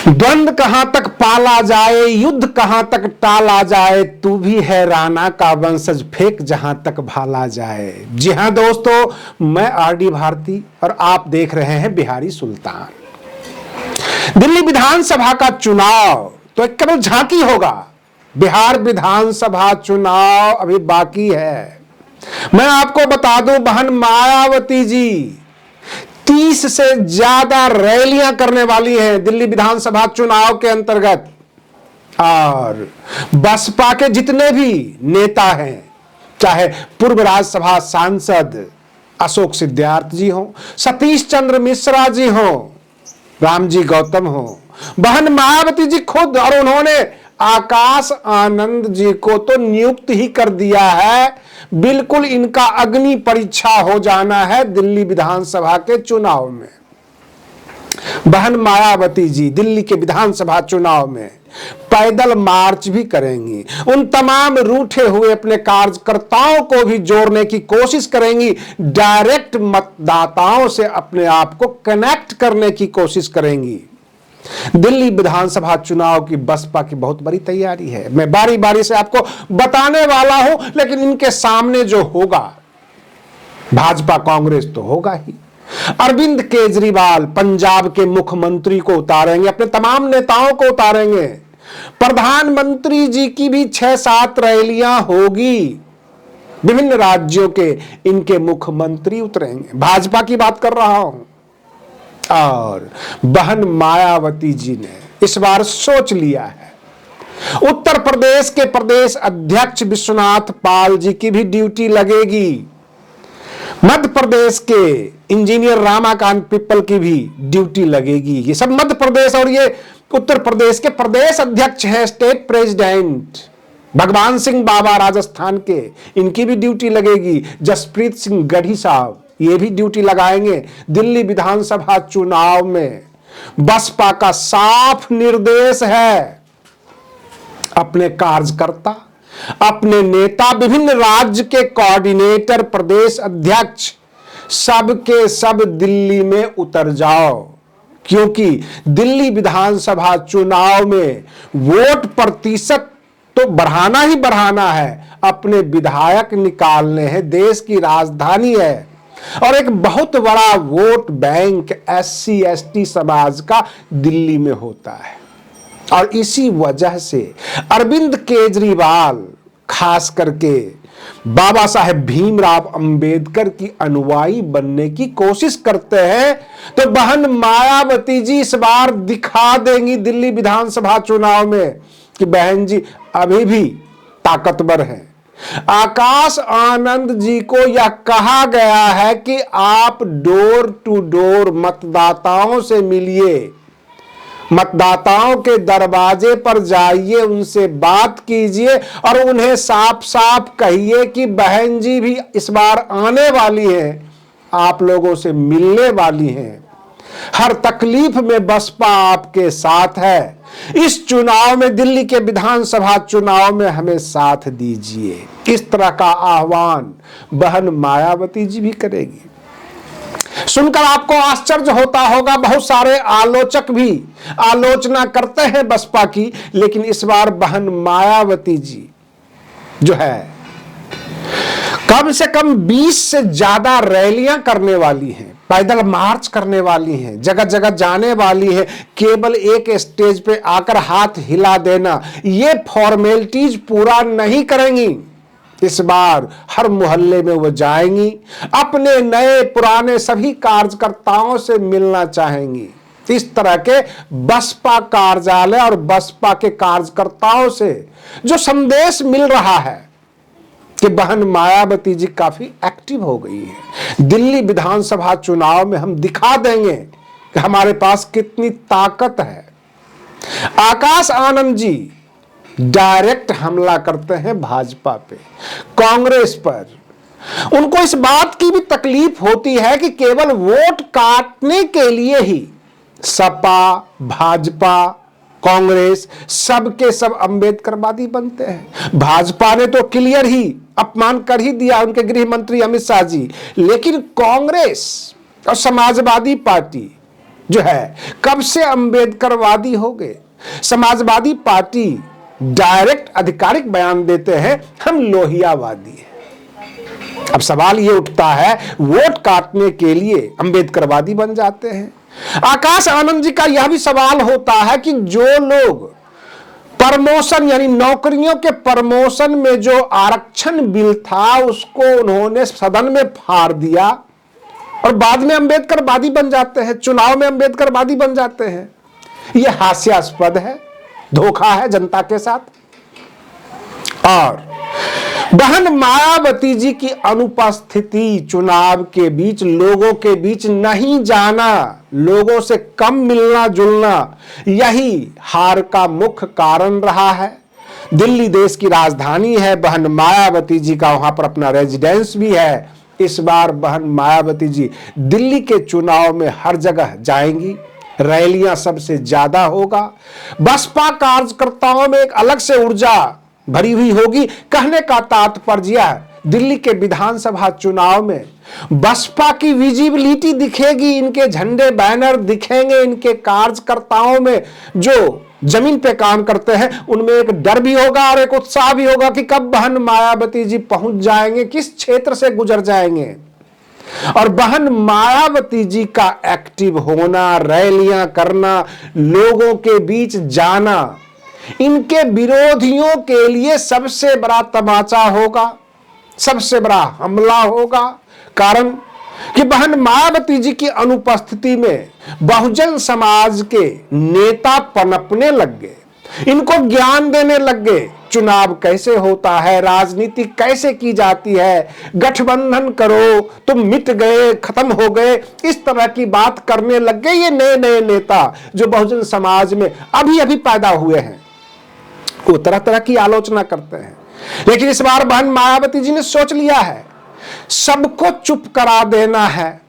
द्वंद्व कहां तक पाला जाए, युद्ध कहां तक टाला जाए, तू भी है राणा का वंशज, फेंक जहां तक भाला जाए। जी हां दोस्तों, मैं आरडी भारती और आप देख रहे हैं बिहारी सुल्तान। दिल्ली विधानसभा का चुनाव तो एक केवल झांकी होगा, बिहार विधानसभा चुनाव अभी बाकी है। मैं आपको बता दूं, बहन मायावती जी 30 से ज्यादा रैलियां करने वाली हैं दिल्ली विधानसभा चुनाव के अंतर्गत। और बसपा के जितने भी नेता हैं, चाहे पूर्व राज्यसभा सांसद अशोक सिद्धार्थ जी हो, सतीश चंद्र मिश्रा जी हो, रामजी गौतम हो, बहन मायावती जी खुद, और उन्होंने आकाश आनंद जी को तो नियुक्त ही कर दिया है। बिल्कुल इनका अग्नि परीक्षा हो जाना है दिल्ली विधानसभा के चुनाव में। बहन मायावती जी दिल्ली के विधानसभा चुनाव में पैदल मार्च भी करेंगी। उन तमाम रूठे हुए अपने कार्यकर्ताओं को भी जोड़ने की कोशिश करेंगी। डायरेक्ट मतदाताओं से अपने आप को कनेक्ट करने की कोशिश करेंगी। दिल्ली विधानसभा चुनाव की बसपा की बहुत बड़ी तैयारी है। मैं बारी बारी से आपको बताने वाला हूं, लेकिन इनके सामने जो होगा, भाजपा कांग्रेस तो होगा ही। अरविंद केजरीवाल पंजाब के मुख्यमंत्री को उतारेंगे, अपने तमाम नेताओं को उतारेंगे। प्रधानमंत्री जी की भी 6-7 रैलियां होगी। विभिन्न राज्यों के इनके मुख्यमंत्री उतरेंगे। भाजपा की बात कर रहा हूं। और बहन मायावती जी ने इस बार सोच लिया है। उत्तर प्रदेश के प्रदेश अध्यक्ष विश्वनाथ पाल जी की भी ड्यूटी लगेगी। मध्य प्रदेश के इंजीनियर रामाकांत पिप्पल की भी ड्यूटी लगेगी। ये सब मध्य प्रदेश और ये उत्तर प्रदेश के प्रदेश अध्यक्ष हैं, स्टेट प्रेसिडेंट भगवान सिंह बाबा राजस्थान के, इनकी भी ड्यूटी लगेगी। जसप्रीत सिंह गढ़ी साहब ये भी ड्यूटी लगाएंगे। दिल्ली विधानसभा चुनाव में बसपा का साफ निर्देश है, अपने कार्यकर्ता, अपने नेता, विभिन्न राज्य के कोऑर्डिनेटर, प्रदेश अध्यक्ष, सब के सब दिल्ली में उतर जाओ। क्योंकि दिल्ली विधानसभा चुनाव में वोट प्रतिशत तो बढ़ाना ही बढ़ाना है, अपने विधायक निकालने हैं। देश की राजधानी है और एक बहुत बड़ा वोट बैंक SC/ST समाज का दिल्ली में होता है। और इसी वजह से अरविंद केजरीवाल खास करके बाबा साहेब भीमराव अंबेडकर की अनुयायी बनने की कोशिश करते हैं। तो बहन मायावती जी इस बार दिखा देंगी दिल्ली विधानसभा चुनाव में कि बहन जी अभी भी ताकतवर हैं। आकाश आनंद जी को यह कहा गया है कि आप डोर टू डोर मतदाताओं से मिलिए, मतदाताओं के दरवाजे पर जाइए, उनसे बात कीजिए और उन्हें साफ साफ कहिए कि बहन जी भी इस बार आने वाली हैं, आप लोगों से मिलने वाली हैं। हर तकलीफ में बसपा आपके साथ है। इस चुनाव में, दिल्ली के विधानसभा चुनाव में हमें साथ दीजिए। इस तरह का आह्वान बहन मायावती जी भी करेगी। सुनकर आपको आश्चर्य होता होगा, बहुत सारे आलोचक भी आलोचना करते हैं बसपा की, लेकिन इस बार बहन मायावती जी जो है कम से कम 20 से ज्यादा रैलियां करने वाली हैं, पैदल मार्च करने वाली हैं, जगह जगह जाने वाली है। केवल एक स्टेज पे आकर हाथ हिला देना, ये फॉर्मेलिटीज पूरा नहीं करेंगी। इस बार हर मोहल्ले में वो जाएंगी, अपने नए पुराने सभी कार्यकर्ताओं से मिलना चाहेंगी। इस तरह के बसपा कार्यालय और बसपा के कार्यकर्ताओं से जो संदेश मिल रहा है कि बहन मायावती जी काफी एक्टिव हो गई है। दिल्ली विधानसभा चुनाव में हम दिखा देंगे कि हमारे पास कितनी ताकत है। आकाश आनंद जी डायरेक्ट हमला करते हैं भाजपा पे, कांग्रेस पर। उनको इस बात की भी तकलीफ होती है कि केवल वोट काटने के लिए ही सपा, भाजपा, कांग्रेस सबके सब अंबेडकरवादी बनते हैं। भाजपा ने तो क्लियर ही अपमान कर ही दिया उनके गृह मंत्री अमित शाह जी, लेकिन कांग्रेस और समाजवादी पार्टी जो है कब से अंबेडकरवादी हो गए। समाजवादी पार्टी डायरेक्ट आधिकारिक बयान देते हैं हम लोहियावादी हैं। अब सवाल ये उठता है वोट काटने के लिए अंबेडकरवादी बन जाते हैं। आकाश आनंद जी का यह भी सवाल होता है कि जो लोग प्रमोशन यानी नौकरियों के प्रमोशन में जो आरक्षण बिल था उसको उन्होंने सदन में फाड़ दिया और बाद में अंबेडकरवादी बन जाते हैं, चुनाव में अंबेडकरवादी बन जाते हैं। यह हास्यास्पद है, धोखा है जनता के साथ। और बहन मायावती जी की अनुपस्थिति, चुनाव के बीच लोगों के बीच नहीं जाना, लोगों से कम मिलना जुलना, यही हार का मुख्य कारण रहा है। दिल्ली देश की राजधानी है, बहन मायावती जी का वहां पर अपना रेजिडेंस भी है। इस बार बहन मायावती जी दिल्ली के चुनाव में हर जगह जाएंगी, रैलियां सबसे ज्यादा होगा। बसपा कार्यकर्ताओं में एक अलग से ऊर्जा भरी हुई होगी। कहने का तात्पर्य है दिल्ली के विधानसभा चुनाव में बसपा की विजिबिलिटी दिखेगी, इनके झंडे बैनर दिखेंगे, इनके कार्यकर्ताओं में जो जमीन पे काम करते हैं उनमें एक डर भी होगा और एक उत्साह भी होगा कि कब बहन मायावती जी पहुंच जाएंगे, किस क्षेत्र से गुजर जाएंगे। और बहन मायावती जी का एक्टिव होना, रैलियां करना, लोगों के बीच जाना इनके विरोधियों के लिए सबसे बड़ा तमाचा होगा, सबसे बड़ा हमला होगा। कारण कि बहन मायावती जी की अनुपस्थिति में बहुजन समाज के नेता पनपने लग गए, इनको ज्ञान देने लग गए, चुनाव कैसे होता है, राजनीति कैसे की जाती है, गठबंधन करो, तुम मिट गए, खत्म हो गए, इस तरह की बात करने लग गए ये नए नए नेता जो बहुजन समाज में अभी अभी पैदा हुए हैं। वो तरह तरह की आलोचना करते हैं। लेकिन इस बार बहन मायावती जी ने सोच लिया है सबको चुप करा देना है,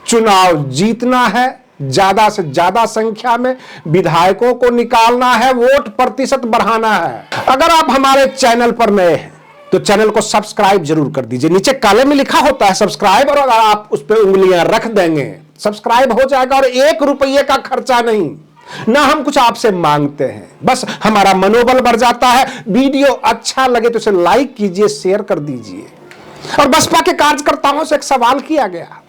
चुनाव जीतना है, ज्यादा से ज्यादा संख्या में विधायकों को निकालना है, वोट प्रतिशत बढ़ाना है। अगर आप हमारे चैनल पर नए हैं तो चैनल को सब्सक्राइब जरूर कर दीजिए। नीचे काले में लिखा होता है सब्सक्राइब, और अगर आप उस पर उंगलियां रख देंगे सब्सक्राइब हो जाएगा और 1 रुपये का खर्चा नहीं, ना हम कुछ आपसे मांगते हैं, बस हमारा मनोबल बढ़ जाता है। वीडियो अच्छा लगे तो इसे लाइक कीजिए, शेयर कर दीजिए। और बसपा के कार्यकर्ताओं से एक सवाल किया गया,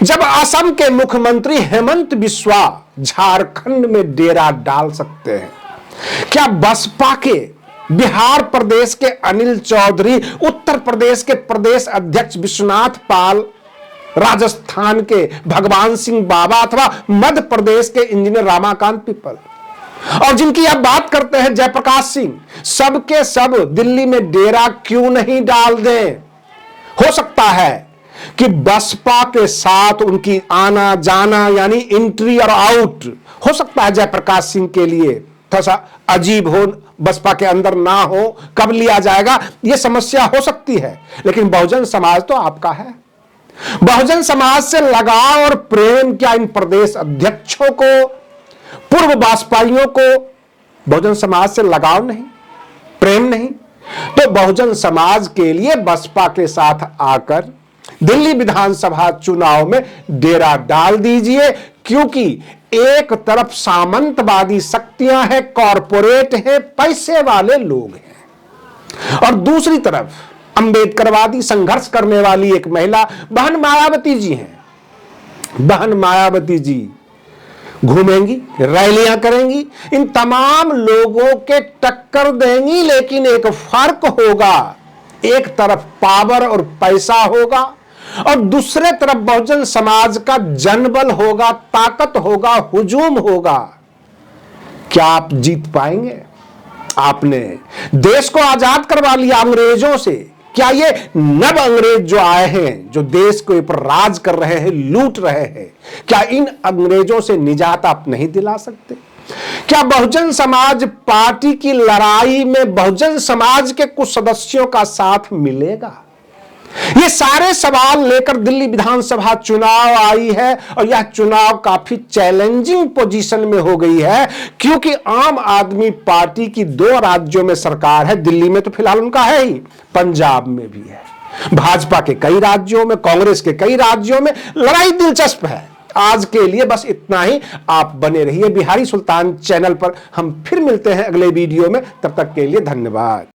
जब असम के मुख्यमंत्री हेमंत बिस्वा झारखंड में डेरा डाल सकते हैं, क्या बसपा के बिहार प्रदेश के अनिल चौधरी, उत्तर प्रदेश के प्रदेश अध्यक्ष विश्वनाथ पाल, राजस्थान के भगवान सिंह बाबा अथवा मध्य प्रदेश के इंजीनियर रामाकांत पिपल और जिनकी आप बात करते हैं जयप्रकाश सिंह, सबके सब दिल्ली में डेरा क्यों नहीं डाल दें? हो सकता है कि बसपा के साथ उनकी आना जाना यानी एंट्री और आउट हो सकता है जयप्रकाश सिंह के लिए थोड़ा सा अजीब हो, बसपा के अंदर ना हो, कब लिया जाएगा यह समस्या हो सकती है। लेकिन बहुजन समाज तो आपका है, बहुजन समाज से लगाव और प्रेम क्या इन प्रदेश अध्यक्षों को, पूर्व बसपाइयों को बहुजन समाज से लगाव नहीं, प्रेम नहीं? तो बहुजन समाज के लिए बसपा के साथ आकर दिल्ली विधानसभा चुनाव में डेरा डाल दीजिए, क्योंकि एक तरफ सामंतवादी शक्तियां हैं, कॉरपोरेट हैं, पैसे वाले लोग हैं, और दूसरी तरफ अंबेडकरवादी संघर्ष करने वाली एक महिला बहन मायावती जी हैं। बहन मायावती जी घूमेंगी, रैलियां करेंगी, इन तमाम लोगों के टक्कर देंगी, लेकिन एक फर्क होगा, एक तरफ पावर और पैसा होगा और दूसरे तरफ बहुजन समाज का जनबल होगा, ताकत होगा, हुजूम होगा। क्या आप जीत पाएंगे? आपने देश को आजाद करवा लिया अंग्रेजों से, क्या ये नव अंग्रेज जो आए हैं, जो देश के ऊपर राज कर रहे हैं, लूट रहे हैं, क्या इन अंग्रेजों से निजात आप नहीं दिला सकते? क्या बहुजन समाज पार्टी की लड़ाई में बहुजन समाज के कुछ सदस्यों का साथ मिलेगा? ये सारे सवाल लेकर दिल्ली विधानसभा चुनाव आई है और यह चुनाव काफी चैलेंजिंग पोजीशन में हो गई है, क्योंकि आम आदमी पार्टी की 2 राज्यों में सरकार है। दिल्ली में तो फिलहाल उनका है ही, पंजाब में भी है, भाजपा के कई राज्यों में, कांग्रेस के कई राज्यों में लड़ाई दिलचस्प है। आज के लिए बस इतना ही। आप बने रहिए बिहारी सुल्तान चैनल पर। हम फिर मिलते हैं अगले वीडियो में, तब तक के लिए धन्यवाद।